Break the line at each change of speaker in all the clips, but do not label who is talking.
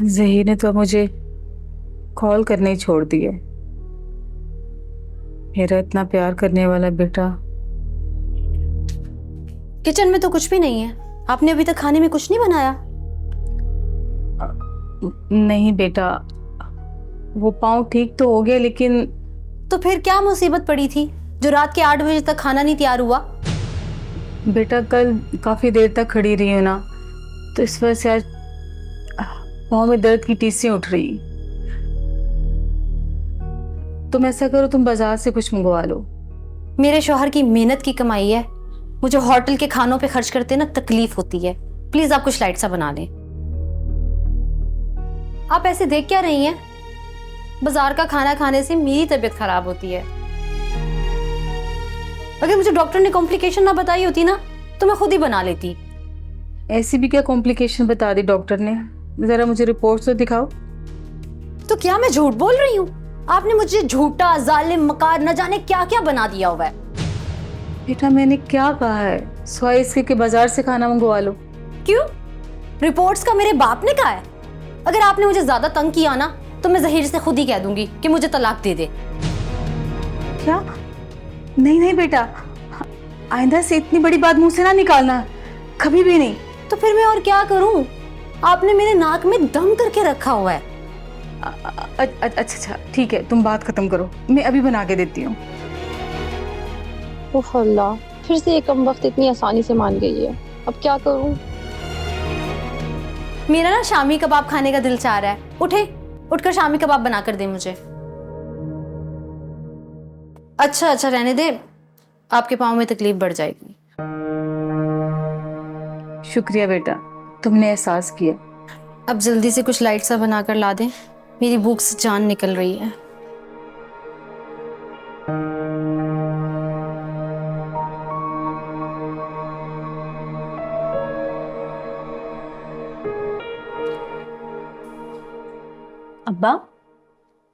जहीर ने तो मुझे कॉल करने ही छोड़ दिए। मेरा इतना प्यार करने वाला बेटा।
किचन में तो कुछ भी नहीं है। आपने अभी तक खाने में कुछ नहीं बनाया?
नहीं बेटा, वो पाँव ठीक तो हो गया, लेकिन
तो फिर क्या मुसीबत पड़ी थी जो रात के 8 बजे तक खाना नहीं तैयार हुआ?
बेटा कल काफी देर तक खड़ी रही हूँ ना, तो इस वजह से आज पाँव में दर्द की टीसियां उठ रही। तुम ऐसा करो, तुम बाजार से कुछ मंगवा लो।
मेरे शौहर की मेहनत की कमाई है, मुझे होटल के खानों पे खर्च करते ना तकलीफ होती है। प्लीज आप कुछ लाइट सा बना लें। आप ऐसे देख क्या रही हैं? बाजार का खाना खाने से मेरी तबीयत खराब होती है। अगर मुझे डॉक्टर ने कॉम्प्लिकेशन ना बताई होती ना तो मैं खुद ही बना लेती।
ऐसी भी क्या कॉम्प्लिकेशन बता दी डॉक्टर ने? जरा मुझे रिपोर्ट तो दिखाओ।
तो क्या मैं झूठ बोल रही हूँ? आपने मुझे झूठा, जालिम, मकार, न जाने क्या क्या बना दिया हुआ है।
बेटा मैंने क्या कहा है? सवाए इसके कि बाजार से खाना मंगवा लो।
क्यों? रिपोर्ट्स का मेरे बाप ने कहा है। अगर आपने मुझे ज्यादा तंग किया ना तो मैं जहीर से खुद ही कह दूंगी कि मुझे तलाक दे दे।
क्या? नहीं नहीं बेटा, आइंदा से इतनी बड़ी बात मुंह से ना निकालना, कभी भी नहीं।
तो फिर मैं और क्या करूं? आपने मेरे नाक में दम करके रखा हुआ है।
अच्छा ठीक है, तुम बात खत्म करो, मैं अभी बना के देती हूँ।
ओह अल्लाह, फिर से ये कम वक्त इतनी आसानी से मान गई है। अब क्या करूं?
मेरा ना शामी कबाब खाने का दिल चाह रहा है। उठकर शामी कबाब बना कर दे मुझे। अच्छा रहने दे, आपके पाँव में तकलीफ बढ़ जाएगी।
शुक्रिया बेटा, तुमने एहसास किया।
अब जल्दी से कुछ लाइट सा बनाकर ला दें, मेरी भूख से जान निकल रही है।
अब्बा,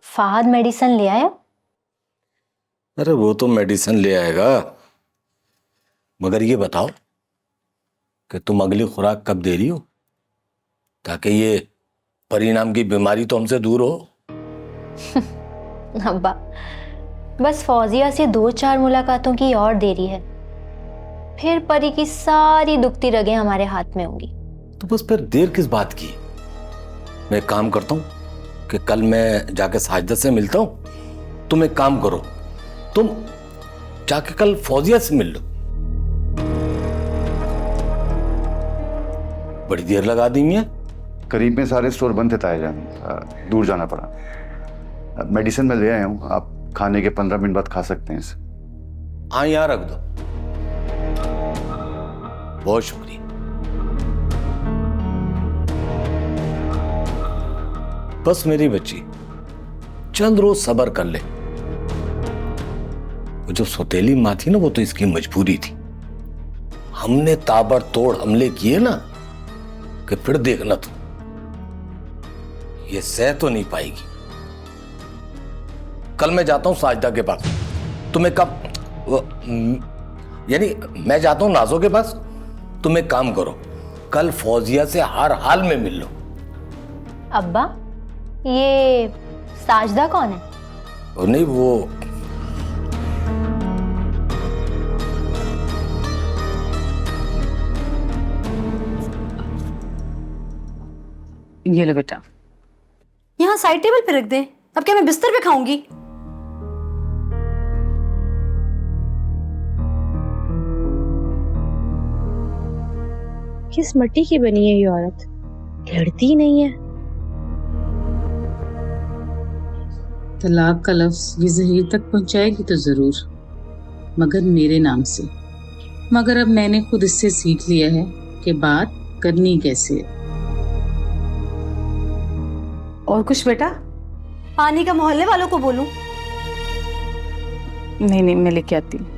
फहद मेडिसिन ले आया?
अरे वो तो मेडिसिन ले आएगा, मगर ये बताओ कि तुम अगली खुराक कब दे रही हो, ताकि ये परिणाम की बीमारी तो हमसे दूर हो।
अब्बा, बस फौजिया से 2-4 मुलाकातों की और देरी है, फिर परी की सारी दुखती रगें हमारे हाथ में होंगी।
तो बस फिर देर किस बात की? मैं एक काम करता हूँ कि कल मैं जाके साजिदा से मिलता हूँ। तुम एक काम करो, तुम जाके कल फौजिया से मिल लो। बड़ी देर लगा दी है।
करीब में सारे स्टोर बंद थे ताईजान, दूर जाना पड़ा। मेडिसिन मैं ले आया हूँ, आप खाने के 15 मिनट बाद खा सकते हैं इसे।
हाँ यहाँ रख दो। बहुत शुक्रिया। बस मेरी बच्ची चंद रोज सब्र कर ले। वो जो सौतेली माँ थी ना, वो तो इसकी मजबूरी थी। हमने ताबड़तोड़ हमले किए ना कि फिर देखना तू, ये सह तो नहीं पाएगी। कल मैं जाता हूं साजिदा के पास। तुम्हें कब यानी मैं जाता हूं नाजो के पास। तुम एक काम करो, कल फौजिया से हर हाल में मिल लो।
अब्बा, ये साजदा कौन है?
और नहीं, वो
ये लो बेटा।
यहाँ साइड टेबल पे रख दें। अब क्या मैं बिस्तर पे खाऊंगी?
किस मिट्टी की बनी है ये औरत, लड़ती ही नहीं है।
तलाक का लफ्ज ये जहीर तक पहुंचाएगी तो जरूर, मगर मेरे नाम से। मगर अब मैंने खुद इससे सीख लिया है कि बात करनी कैसे है।
और कुछ बेटा?
पानी का मोहल्ले वालों को बोलूं?
नहीं मैं लेके आती हूँ।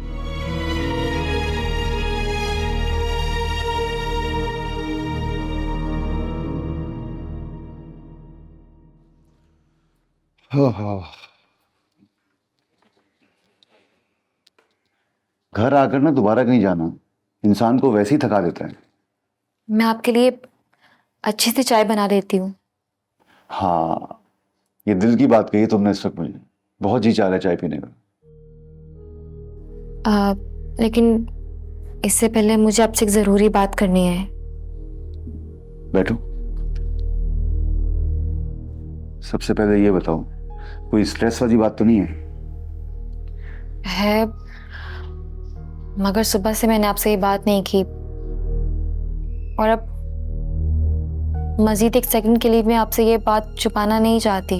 घर आकर ना दोबारा कहीं जाना इंसान को वैसे ही थका देता है।
मैं आपके लिए अच्छी सी चाय बना देती हूँ।
हाँ, ये दिल की बात कही तुमने इस वक्त मुझे। बहुत जी चाह रहा है चाय पीने का।
लेकिन इससे पहले मुझे आपसे एक ज़रूरी बात करनी है।
बैठो। सबसे पहले ये बताओ, कोई स्ट्रेस वाली बात तो नहीं है?
मगर सुबह से मैंने आपसे ये बात नहीं की और अब मजीद एक सेकंड के लिए मैं आपसे ये बात छुपाना नहीं चाहती।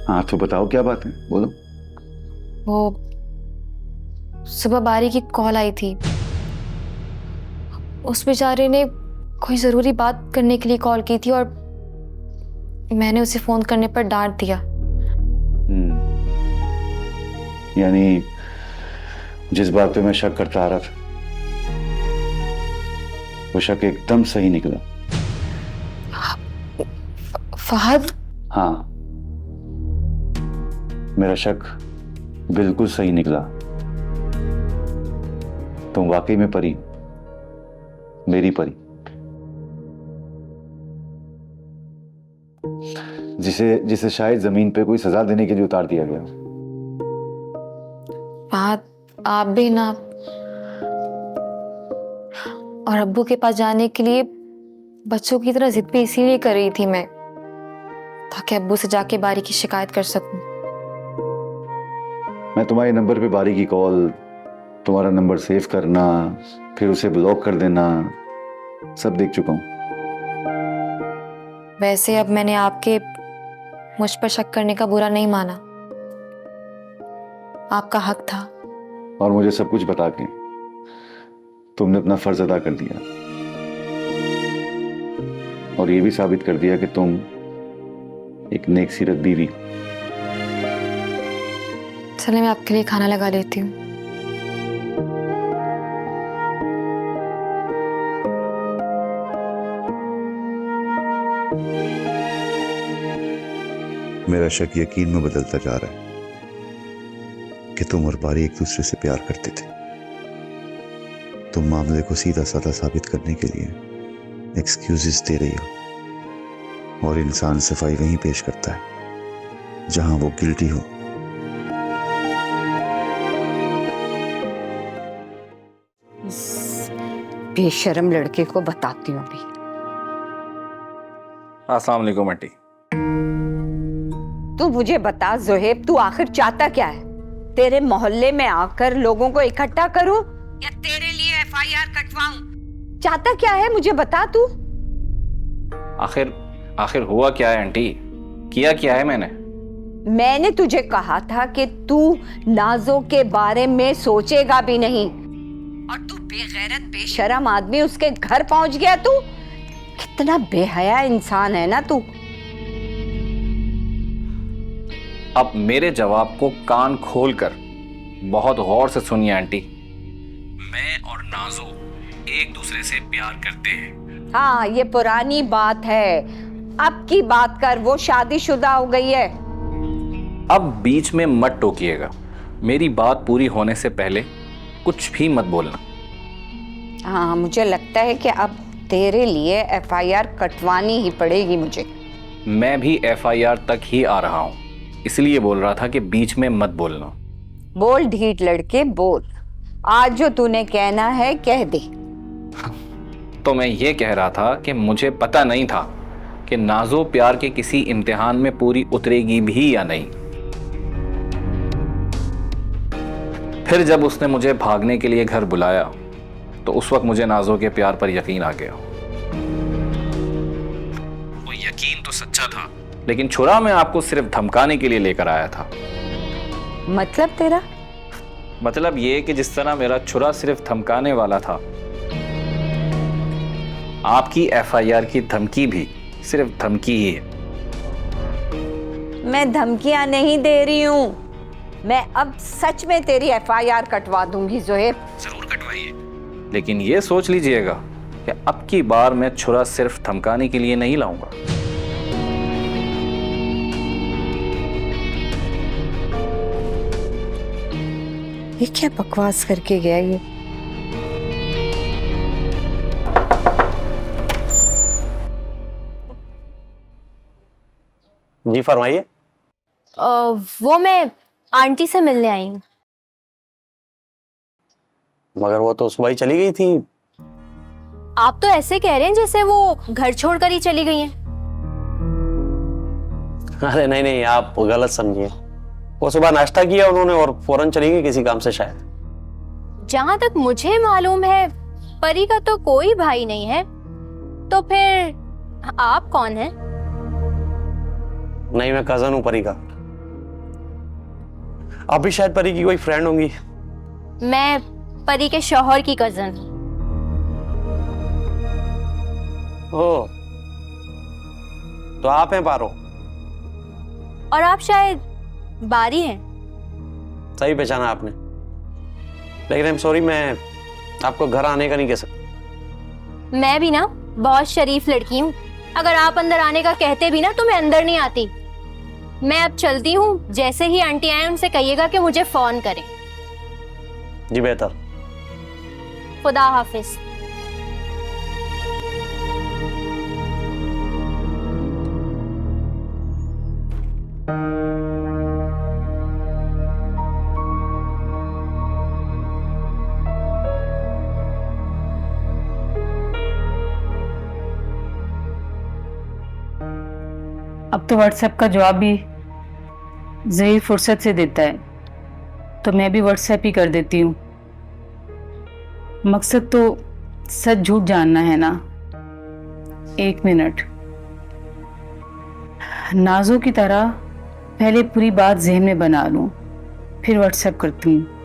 हाँ तो बताओ क्या बात है, बोलो।
वो सुबह बारी की कॉल आई थी। उस बेचारे ने कोई ज़रूरी बात करने के लिए कॉल की थी और मैंने उसे फ़ोन करने पर डांट दिया।
यानी जिस बात पे मैं शक करता आ रहा था वो शक एकदम सही निकला।
फहद?
हाँ, मेरा शक बिल्कुल सही निकला। तुम वाकई में परी, मेरी परी, जिसे शायद जमीन पे कोई सजा देने के लिए उतार दिया गया।
फहद, आप भी ना और अब्बू के पास जाने के लिए बच्चों की तरह जिद भी इसीलिए कर रही थी मैं, ताकि अब्बू से जाके बारी की शिकायत कर सकूं।
मैं तुम्हारे नंबर पे बारी की कॉल, तुम्हारा नंबर सेव करना, फिर उसे ब्लॉक कर देना, सब देख चुका हूं।
वैसे अब मैंने आपके मुझ पर शक करने का बुरा नहीं माना, आपका हक था।
और मुझे सब कुछ बता के तुमने अपना फर्ज अदा कर दिया और ये भी साबित कर दिया कि तुम एक नेक सीरत बीवी।
चले मैं आपके लिए खाना लगा लेती हूँ।
मेरा शक यकीन में बदलता जा रहा है कि तुम और बारी एक दूसरे से प्यार करते थे। तुम मामले को सीधा साधा साबित करने के लिए एक्सक्यूजेस दे रही हो और इंसान सफाई वहीं पेश करता है जहां वो गिल्टी हो।
बेशरम लड़के को बताती हूँ अभी।
अस्सलाम वालेकुम आंटी।
तू मुझे बता ज़ोहेब, तू आखिर चाहता क्या है? तेरे मोहल्ले में आकर लोगों को इकट्ठा करूं या तेरे लिए एफआईआर कटवाऊं? चाहता क्या है मुझे बता तू।
आखिर हुआ क्या है आंटी? किया क्या है मैंने
तुझे कहा था कि तू नाजो के बारे में सोचेगा भी नहीं और तू बेगैरत बेशरम आदमी उसके घर पहुंच गया। तू कितना बेहया इंसान है ना तू।
अब मेरे जवाब को कान खोलकर बहुत गौर से सुनिए आंटी। मैं और नाजो एक दूसरे से प्यार करते हैं।
हाँ, ये पुरानी बात है, अब की बात कर, वो शादीशुदा हो गई है।
अब बीच में मत टोकिएगा। मेरी बात पूरी होने से पहले कुछ भी मत बोलना।
हाँ, मुझे लगता है कि अब तेरे लिए एफआईआर कटवानी ही पड़ेगी मुझे।
मैं भी एफआईआर तक ही आ रहा हूँ, इसलिए बोल रहा था कि बीच में मत बोलना।
बोल ढीठ लड़के बोल, आज जो तूने कहना है कह दे।
तो मैं ये कह रहा था कि मुझे पता नहीं था कि नाजो प्यार के किसी इम्तिहान में पूरी उतरेगी भी या नहीं। फिर जब उसने मुझे भागने के लिए घर बुलाया तो उस वक्त मुझे नाजो के प्यार पर यकीन आ गया। वो यकीन तो सच्चा था, लेकिन छुरा मैं आपको सिर्फ धमकाने के लिए लेकर आया था।
मतलब तेरा?
मतलब ये कि जिस तरह मेरा छुरा सिर्फ धमकाने वाला था, आपकी एफआईआर की धमकी भी सिर्फ धमकी ही है।
मैं धमकियां नहीं दे रही हूं, मैं अब सच में तेरी एफआईआर कटवा दूंगी ज़ोहेब।
जरूर कटवाइए, लेकिन ये सोच लीजिएगा कि अब की बार मैं छुरा सिर्फ धमकाने के लिए नहीं लाऊंगा।
ये क्या बकवास करके गया ये?
जी फरमाइए।
वो मैं आंटी से मिलने आई हूँ।
मगर वो तो सुबह ही चली गई थी।
आप तो ऐसे कह रहे हैं जैसे वो घर छोड़कर ही चली गई हैं।
अरे नहीं नहीं, आप गलत समझिए। वो सुबह नाश्ता किया उन्होंने और फौरन चली गई किसी काम से शायद।
जहां तक मुझे मालूम है परी का तो कोई भाई नहीं है, तो फिर आप कौन हैं?
नहीं, मैं कजन हूँ परी का। आप भी शायद परी की कोई फ्रेंड होंगी।
मैं परी के शौहर की कजन हूँ।
ओ, तो आप हैं पारो?
और आप शायद बारी हैं।
सही पहचाना आपने, लेकिन आई एम सॉरी, मैं आपको घर आने का नहीं कह सकता।
मैं भी ना बहुत शरीफ लड़की हूँ। अगर आप अंदर आने का कहते भी ना तो मैं अंदर नहीं आती। मैं अब चलती हूँ। जैसे ही आंटी आए उनसे कहिएगा कि मुझे फोन करें।
जी बेहतर।
खुदा हाफिज।
अब तो व्हाट्सएप का जवाब भी ज़हीर फुर्सत से देता है, तो मैं भी व्हाट्सएप ही कर देती हूँ। मकसद तो सच झूठ जानना है ना। 1 मिनट। नाजो की तरह पहले पूरी बात ज़हन में बना लूँ, फिर व्हाट्सएप करती हूँ।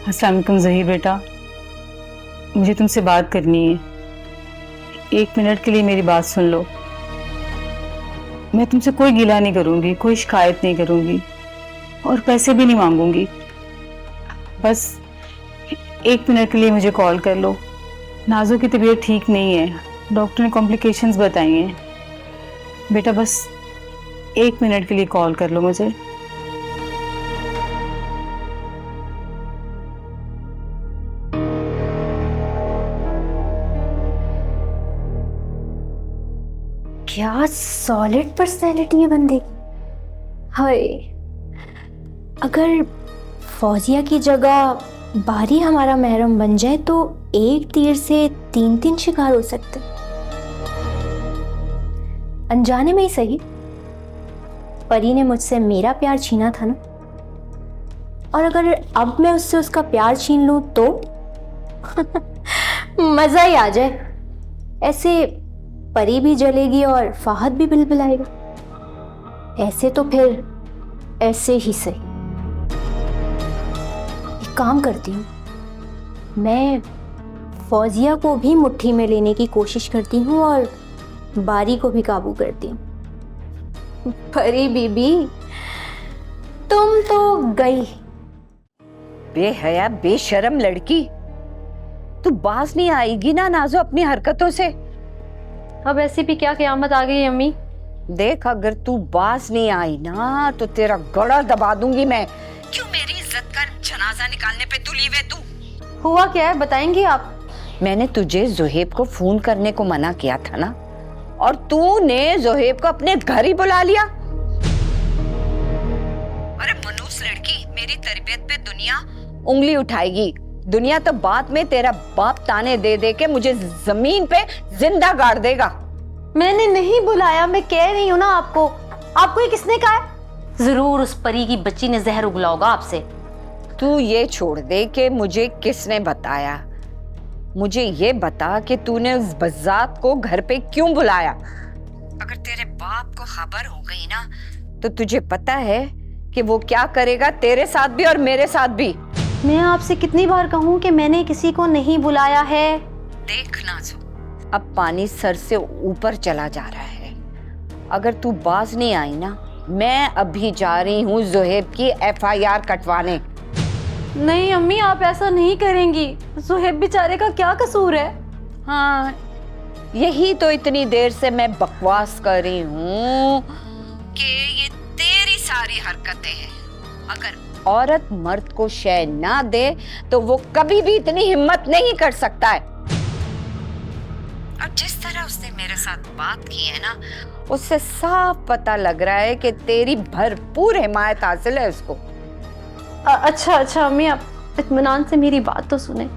अस्सलाम वालेकुम ज़हीर बेटा, मुझे तुमसे बात करनी है। 1 मिनट के लिए मेरी बात सुन लो। मैं तुमसे कोई गिला नहीं करूँगी, कोई शिकायत नहीं करूँगी और पैसे भी नहीं मांगूंगी। बस 1 मिनट के लिए मुझे कॉल कर लो। नाजो की तबीयत ठीक नहीं है, डॉक्टर ने कॉम्प्लिकेशंस बताई हैं। बेटा बस 1 मिनट के लिए कॉल कर लो मुझे।
क्या सॉलिड पर्सनैलिटी है बंदे की। हाय, अगर फौजिया की जगह बारी हमारा महरम बन जाए तो एक तीर से 3 शिकार हो सकते। अनजाने में ही सही, परी ने मुझसे मेरा प्यार छीना था ना, और अगर अब मैं उससे उसका प्यार छीन लूं तो मजा ही आ जाए। ऐसे परी भी जलेगी और फाहद भी बिलबिलाएगा। ऐसे तो फिर ऐसे ही सही। एक काम करती हूँ, मैं फौजिया को भी मुट्ठी में लेने की कोशिश करती हूँ और बारी को भी काबू करती हूँ। परी बीबी, तुम तो गई।
बेहया बेशरम लड़की, तू बाज नहीं आएगी ना नाजो अपनी हरकतों से।
अब ऐसी भी क्या क़यामत आ गई अम्मी।
देख, अगर तू बाज नहीं आई ना तो तेरा गड़ा दबा दूंगी मैं। क्यों मेरी इज्जत का जनाजा निकालने पे तुली हुई तू?
हुआ क्या है बताएंगी आप?
मैंने तुझे जोहेब को फोन करने को मना किया था ना, और तूने जोहेब को अपने घर ही बुला लिया। अरे मनूस लड़की, मेरी तरबियत पे दुनिया उंगली उठाएगी। दुनिया तो बाद में तेरा बाप ताने दे दे के मुझे जमीन पे जिंदा गाड़ देगा।
मैंने नहीं बुलाया, मैं कह रही हूँ ना आपको। आपको ये किसने कहा है? जरूर उस परी की बच्ची ने जहर उगला होगा आपसे।
तू ये छोड़ दे कि मुझे किसने बताया। मुझे ये बता कि तूने उस बज़ात को घर पे क्यों बुलाया। अगर तेरे बाप को खबर हो गई ना तो तुझे पता है कि वो क्या करेगा तेरे साथ भी और मेरे साथ भी।
मैं आपसे कितनी बार कहूँ कि मैंने किसी को नहीं बुलाया है।
देख नाज़ो, अब पानी सर से ऊपर चला जा रहा है। अगर तू बाज नहीं आई ना, मैं अभी जा रही हूँ जोहेब की FIR कटवाने।
नहीं अम्मी, आप ऐसा नहीं करेंगी। जोहेब बेचारे का क्या कसूर है?
हाँ, यही तो इतनी देर से मैं बकवास कर रही हूँ कि ये तेरी सारी हरकतें हैं। अगर औरत मर्द को शय ना दे तो वो कभी भी इतनी हिम्मत नहीं कर सकता है। और जिस तरह उसने मेरे साथ बात की है ना, उससे साफ पता लग रहा है कि तेरी भरपूर हिमायत हासिल है उसको।
अच्छा अच्छा अम्मी, आप इत्मीनान से मेरी बात तो सुने।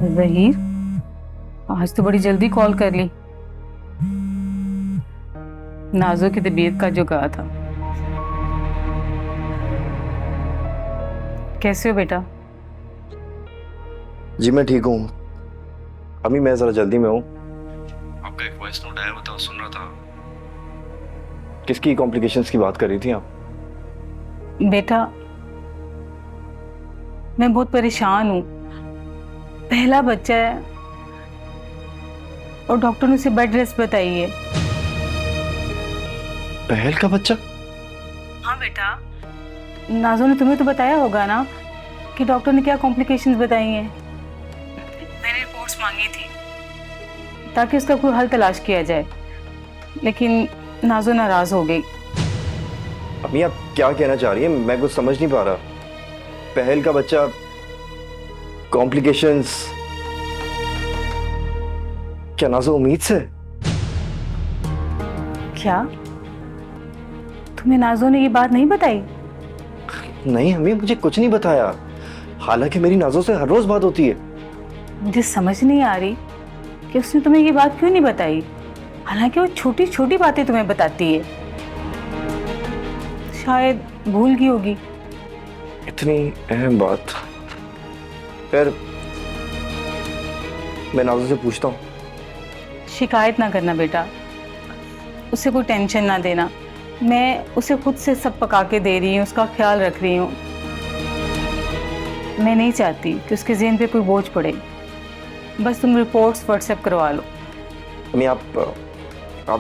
जहीर, आज तो बड़ी जल्दी कॉल कर ली। नाजो की तबीयत का जो कहा था। कैसे हो बेटा?
जी मैं ठीक हूँ अम्मी, मैं जरा जल्दी में हूँ। आपका एक वॉइस नोट आया, बताओ, सुन रहा था। किसकी कॉम्प्लिकेशंस की बात कर रही थी आप?
बेटा मैं बहुत परेशान हूँ। पहला बच्चा है और डॉक्टर ने उसे बेड रेस्ट बताई है।
पहल का बच्चा?
हाँ बेटा, नाजो ने तुम्हें तो बताया होगा ना कि डॉक्टर ने क्या कॉम्प्लिकेशंस बताई हैं। मैंने रिपोर्ट्स मांगी थी ताकि उसका कोई हल तलाश किया जाए, लेकिन नाजो नाराज हो गई।
अम्मी आप क्या कहना चाह रही हैं? मैं कुछ समझ नहीं पा रहा। पहल का बच्चा, कॉम्प्लिकेशंस, क्या नाज़ो उम्मीद से?
क्या तुम्हें नाजो ने ये बात नहीं बताई?
नहीं अम्मी, मुझे कुछ नहीं बताया। हालांकि मेरी नाज़ो से हर रोज बात होती है।
मुझे समझ नहीं आ रही कि उसने तुम्हें ये बात क्यों नहीं बताई, हालांकि वो छोटी छोटी बातें तुम्हें बताती है। शायद भूल गई होगी।
इतनी अहम बात। फिर मैं नाज़ो से पूछता हूँ।
शिकायत ना करना बेटा, उसे कोई टेंशन ना देना। मैं उसे खुद से सब पका के दे रही हूँ, उसका ख्याल रख रही हूँ। मैं नहीं चाहती कि उसके ज़हन पे कोई बोझ पड़े। बस तुम रिपोर्ट्स व्हाट्सएप करवा लो।
अम्मी आप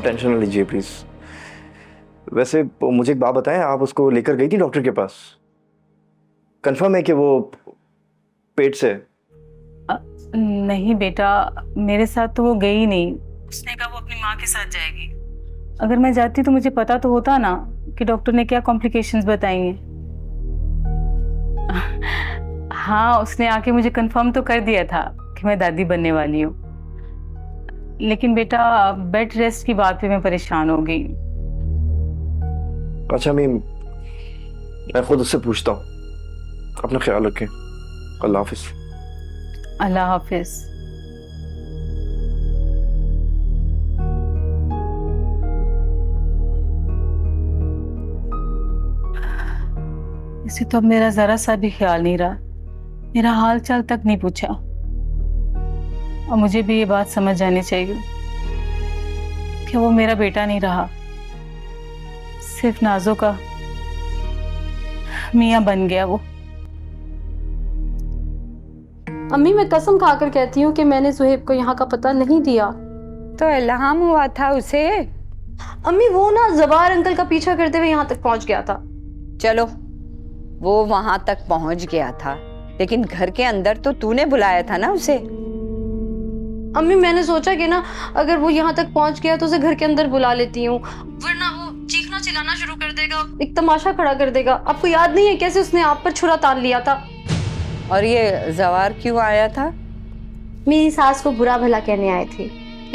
टेंशन ना लीजिए प्लीज। वैसे मुझे एक बात बताएं, आप उसको लेकर गई थी डॉक्टर के पास? कंफर्म है कि वो पेट से?
नहीं बेटा, मेरे साथ तो वो गई नहीं। उसने कहा वो अपनी माँ के साथ जाएगी। अगर मैं जाती तो मुझे पता तो होता ना कि डॉक्टर ने क्या कॉम्प्लिकेशंस बताई हैं। हाँ, उसने आके मुझे कंफर्म तो कर दिया था कि मैं दादी बनने वाली हूँ, लेकिन बेटा बेड रेस्ट की बात पे मैं परेशान हो गई।
अच्छा मैं खुद उससे पूछता हूँ। अपना ख्याल रखें। अल्लाह हाफिज।
अल्लाह हाफिज। इसे तो अब मेरा जरा सा भी ख्याल नहीं रहा, मेरा हाल चाल तक नहीं पूछा। और मुझे भी ये बात समझ जानी चाहिए कि वो मेरा बेटा नहीं रहा, सिर्फ नाजो का मियाँ बन गया वो।
अम्मी मैं कसम खाकर कहती हूँ कि मैंने सुहेब को यहाँ का पता नहीं दिया।
तो इल्हाम हुआ था उसे।
अम्मी वो ना जवार अंकल का पीछा करते हुए यहाँ तक पहुँच गया था।
चलो वो वहां तक पहुंच गया था, लेकिन घर के अंदर तो तूने बुलाया था ना उसे।
अम्मी मैंने सोचा कि ना अगर वो यहाँ तक पहुँच गया तो उसे घर के अंदर बुला लेती हूँ, वरना वो चीखना चिल्लाना शुरू कर देगा, एक तमाशा खड़ा कर देगा। आपको याद नहीं है कैसे उसने आप पर छुरा तान लिया था?
और ये जवार क्यों आया था?
मेरी सास को बुरा भला कहने आए थे,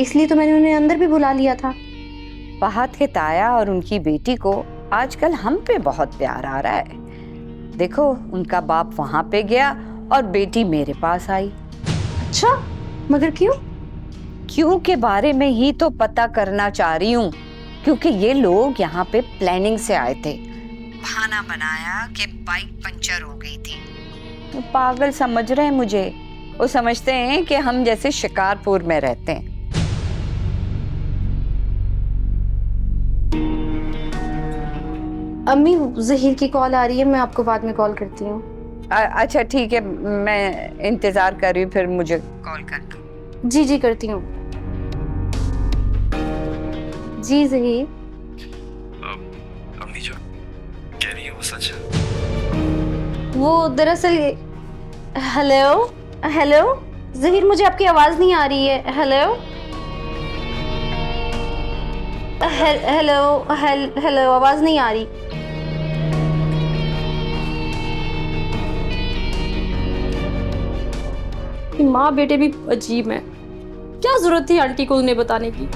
इसलिए तो मैंने उन्हें अंदर भी बुला लिया था।
फहद के ताया और उनकी बेटी को आजकल हम पे बहुत प्यार आ रहा है। देखो उनका बाप वहां पे गया और बेटी मेरे पास आई।
अच्छा, मगर क्यों?
क्यों के बारे में ही तो पता करना चाह रही हूँ, क्योंकि ये लोग यहाँ पे प्लानिंग से आए थे। बहाना बनाया कि बाइक पंचर हो गई थी। तो पागल समझ रहे हैं मुझे। वो समझते हैं कि हम जैसे शिकारपुर में रहते हैं।
अम्मी जहीर की कॉल आ रही है, मैं आपको बाद में कॉल करती हूँ।
अच्छा ठीक है, मैं इंतजार कर रही हूँ, फिर मुझे कॉल करना।
जी जी करती हूँ। जी जहीर।
अम्मी जो कह रही है वो सच है?
वो दरअसल हेलो हेलो जहीर, मुझे आपकी आवाज नहीं आ रही है। हेलो हेलो हेलो, आवाज नहीं आ रही। माँ बेटे भी अजीब है, क्या जरूरत थी आंटी को उन्हें बताने की।